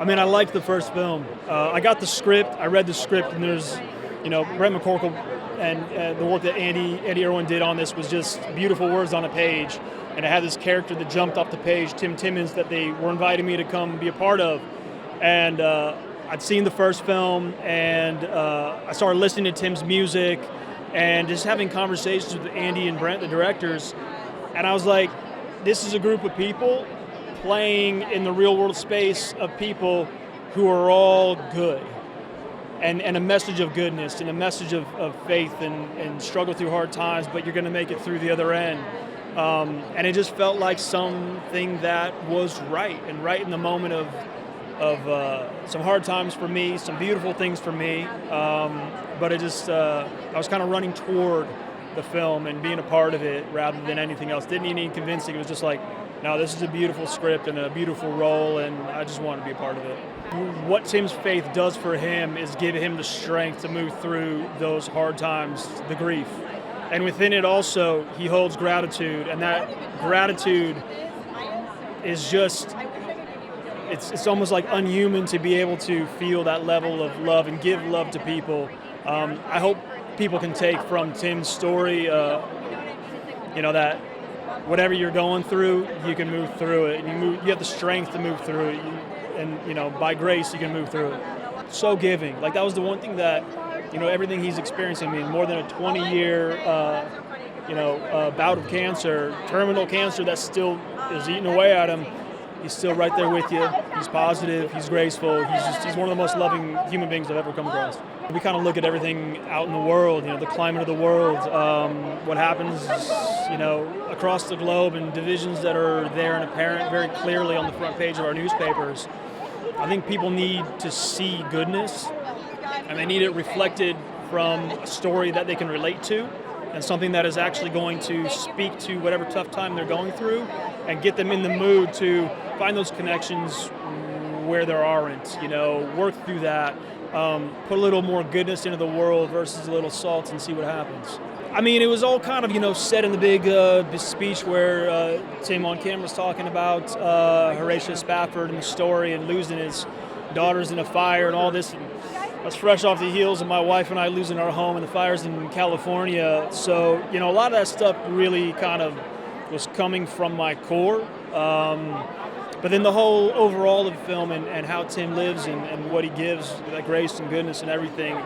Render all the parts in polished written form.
I mean, I liked the first film. I got the script, I read the script, and there's, Brett McCorkle and the work that Andy Irwin did on this was just beautiful words on a page. And it had this character that jumped off the page, Tim Timmons, that they were inviting me to come be a part of. And I'd seen the first film, and I started listening to Tim's music and just having conversations with Andy and Brent, the directors. And I was like, this is a group of people playing in the real world space of people who are all good. And a message of goodness and a message of faith and struggle through hard times, but you're going to make it through the other end. And it just felt like something that was right in the moment of some hard times for me, some beautiful things for me. But it just, I was kind of running toward the film and being a part of it rather than anything else. Didn't need any convincing. It was just like, no, this is a beautiful script and a beautiful role, and I just want to be a part of it. What Tim's faith does for him is give him the strength to move through those hard times, the grief. And within it also, he holds gratitude, and that gratitude is just, it's almost like unhuman to be able to feel that level of love and give love to people. I hope people can take from Tim's story, that whatever you're going through, you can move through it. You have the strength to move through it, and by grace, you can move through it. So giving. Like, that was the one thing that, everything he's experiencing. I mean, more than a 20-year, bout of cancer, terminal cancer that still is eating away at him. He's still right there with you. He's positive. He's graceful. He's one of the most loving human beings I've ever come across. We kind of look at everything out in the world, the climate of the world, what happens, across the globe, and divisions that are there and apparent very clearly on the front page of our newspapers. I think people need to see goodness, and they need it reflected from a story that they can relate to, and something that is actually going to speak to whatever tough time they're going through and get them in the mood to find those connections where there aren't, work through that, put a little more goodness into the world versus a little salt and see what happens. I mean, it was all kind of, said in the big speech where Tim on camera was talking about Horatio Spafford and the story and losing his daughters in a fire and all this. And I was fresh off the heels of my wife and I losing our home in the fires in California. So, a lot of that stuff really kind of was coming from my core. But then the whole overall of the film and how Tim lives and what he gives, that grace and goodness and everything,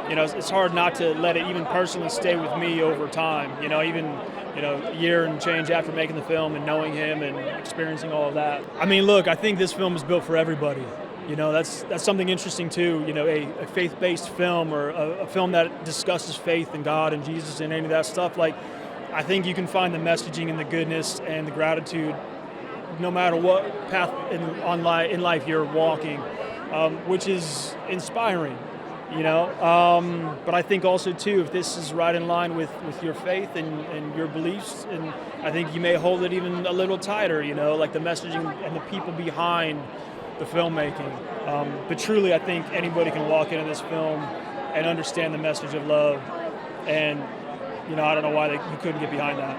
it's hard not to let it even personally stay with me over time. Even a year and change after making the film and knowing him and experiencing all of that. I mean, look, I think this film is built for everybody. That's something interesting too. A faith-based film or a film that discusses faith and God and Jesus and any of that stuff. Like, I think you can find the messaging and the goodness and the gratitude no matter what path in life you're walking, which is inspiring, But I think also, too, if this is right in line with your faith and your beliefs, and I think you may hold it even a little tighter, like the messaging and the people behind the filmmaking. But truly, I think anybody can walk into this film and understand the message of love, and, I don't know why you couldn't get behind that.